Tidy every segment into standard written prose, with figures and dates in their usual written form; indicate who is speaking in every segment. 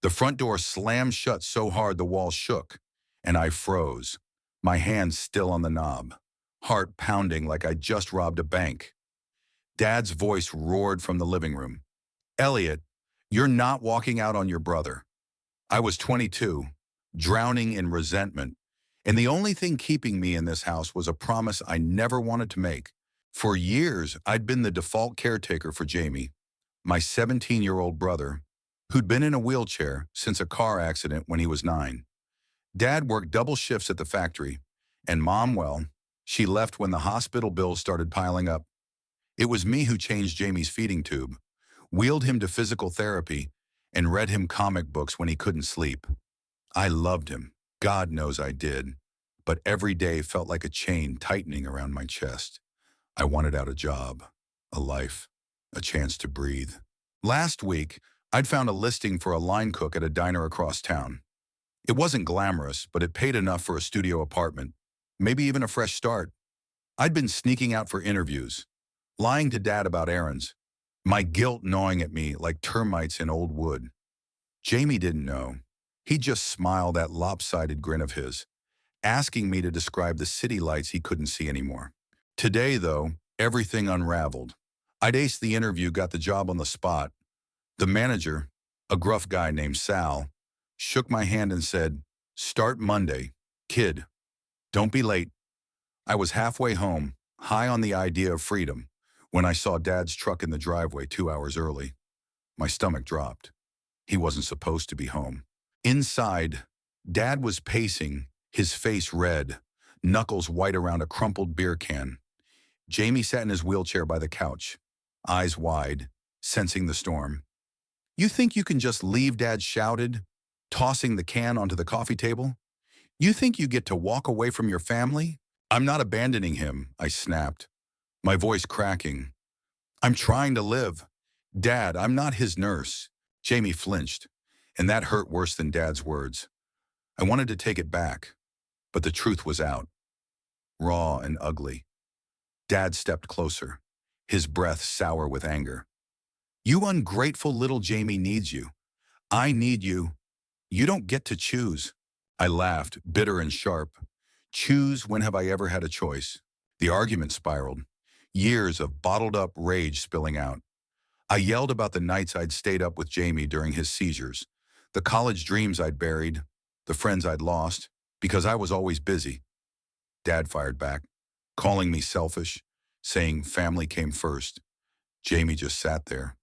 Speaker 1: The front door slammed shut so hard the wall shook, and I froze, my hands still on the knob, heart pounding like I'd just robbed a bank. Dad's voice roared from the living room. Elliot, you're not walking out on your brother. I was 22, drowning in resentment, and the only thing keeping me in this house was a promise I never wanted to make. For years, I'd been the default caretaker for Jamie, my 17-year-old brother, who'd been in a wheelchair since a car accident when he was 9. Dad worked double shifts at the factory, and Mom, well, she left when the hospital bills started piling up. It was me who changed Jamie's feeding tube, wheeled him to physical therapy, and read him comic books when he couldn't sleep. I loved him, God knows I did, but every day felt like a chain tightening around my chest. I wanted out a job, a life, a chance to breathe. Last week, I'd found a listing for a line cook at a diner across town. It wasn't glamorous, but it paid enough for a studio apartment, maybe even a fresh start. I'd been sneaking out for interviews, lying to Dad about errands, my guilt gnawing at me like termites in old wood. Jamie didn't know. He just smiled that lopsided grin of his, asking me to describe the city lights he couldn't see anymore. Today, though, everything unraveled. I'd aced the interview, got the job on the spot. The manager, a gruff guy named Sal, shook my hand and said, "Start Monday. Kid, don't be late." I was halfway home, high on the idea of freedom, when I saw Dad's truck in the driveway 2 hours early. My stomach dropped. He wasn't supposed to be home. Inside, Dad was pacing, his face red, knuckles white around a crumpled beer can. Jamie sat in his wheelchair by the couch, eyes wide, sensing the storm. "You think you can just leave?" Dad shouted, tossing the can onto the coffee table. "You think you get to walk away from your family?" "I'm not abandoning him," I snapped, my voice cracking. "I'm trying to live. Dad, I'm not his nurse." Jamie flinched, and that hurt worse than Dad's words. I wanted to take it back, but the truth was out, raw and ugly. Dad stepped closer, his breath sour with anger. "You ungrateful little Jamie needs you. I need you. You don't get to choose." I laughed, bitter and sharp. Choose? When have I ever had a choice? The argument spiraled, years of bottled-up rage spilling out. I yelled about the nights I'd stayed up with Jamie during his seizures, the college dreams I'd buried, the friends I'd lost, because I was always busy. Dad fired back, calling me selfish, saying family came first. Jamie just sat there,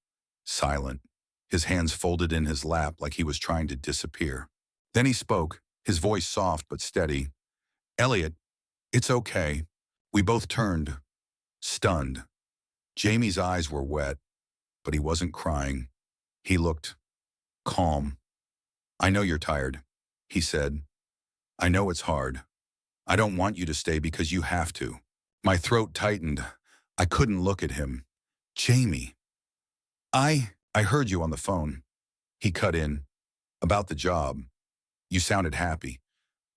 Speaker 1: silent, his hands folded in his lap like he was trying to disappear. Then he spoke, his voice soft but steady. "Elliot, it's okay." We both turned, stunned. Jamie's eyes were wet, but he wasn't crying. He looked calm. "I know you're tired," he said. "I know it's hard. I don't want you to stay because you have to." My throat tightened. I couldn't look at him. "Jamie, I heard you on the phone." He cut in. "About the job. You sounded happy.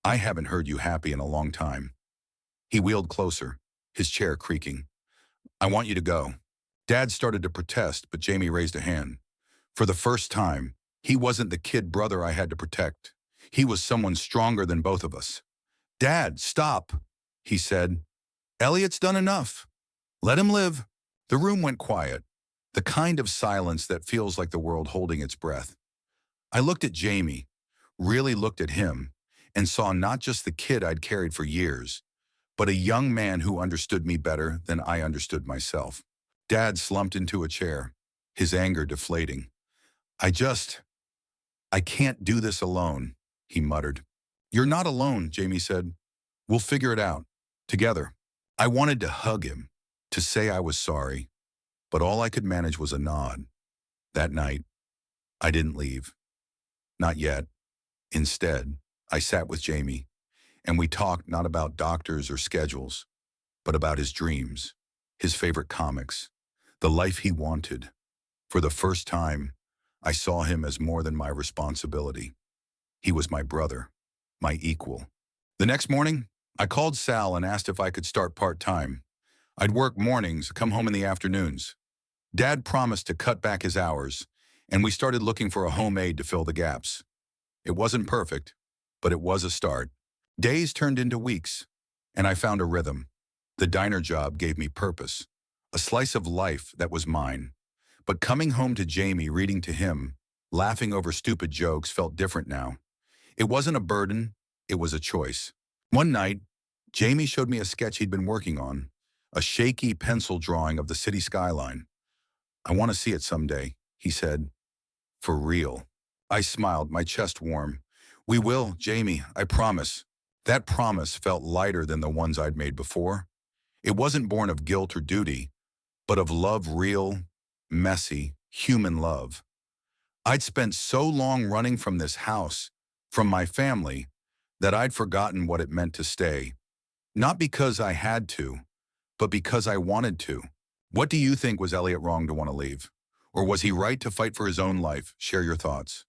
Speaker 1: I haven't heard you happy in a long time." He wheeled closer, his chair creaking. "I want you to go." Dad started to protest, but Jamie raised a hand. For the first time, he wasn't the kid brother I had to protect. He was someone stronger than both of us. "Dad, stop," he said. "Elliot's done enough. Let him live." The room went quiet, the kind of silence that feels like the world holding its breath. I looked at Jamie, really looked at him, and saw not just the kid I'd carried for years, but a young man who understood me better than I understood myself. Dad slumped into a chair, his anger deflating. I can't do this alone," he muttered. "You're not alone," Jamie said. "We'll figure it out, together." I wanted to hug him, to say I was sorry, but all I could manage was a nod. That night, I didn't leave. Not yet. Instead, I sat with Jamie, and we talked not about doctors or schedules, but about his dreams, his favorite comics, the life he wanted. For the first time, I saw him as more than my responsibility. He was my brother, my equal. The next morning, I called Sal and asked if I could start part-time. I'd work mornings, come home in the afternoons. Dad promised to cut back his hours, and we started looking for a homemade to fill the gaps. It wasn't perfect, but it was a start. Days turned into weeks, and I found a rhythm. The diner job gave me purpose, a slice of life that was mine. But coming home to Jamie, reading to him, laughing over stupid jokes felt different now. It wasn't a burden, it was a choice. One night, Jamie showed me a sketch he'd been working on, a shaky pencil drawing of the city skyline. "I want to see it someday," he said. "For real." I smiled, my chest warm. "We will, Jamie, I promise." That promise felt lighter than the ones I'd made before. It wasn't born of guilt or duty, but of love, real, messy, human love. I'd spent so long running from this house, from my family, that I'd forgotten what it meant to stay. Not because I had to, but because I wanted to. What do you think? Was Elliot wrong to want to leave? Or was he right to fight for his own life? Share your thoughts.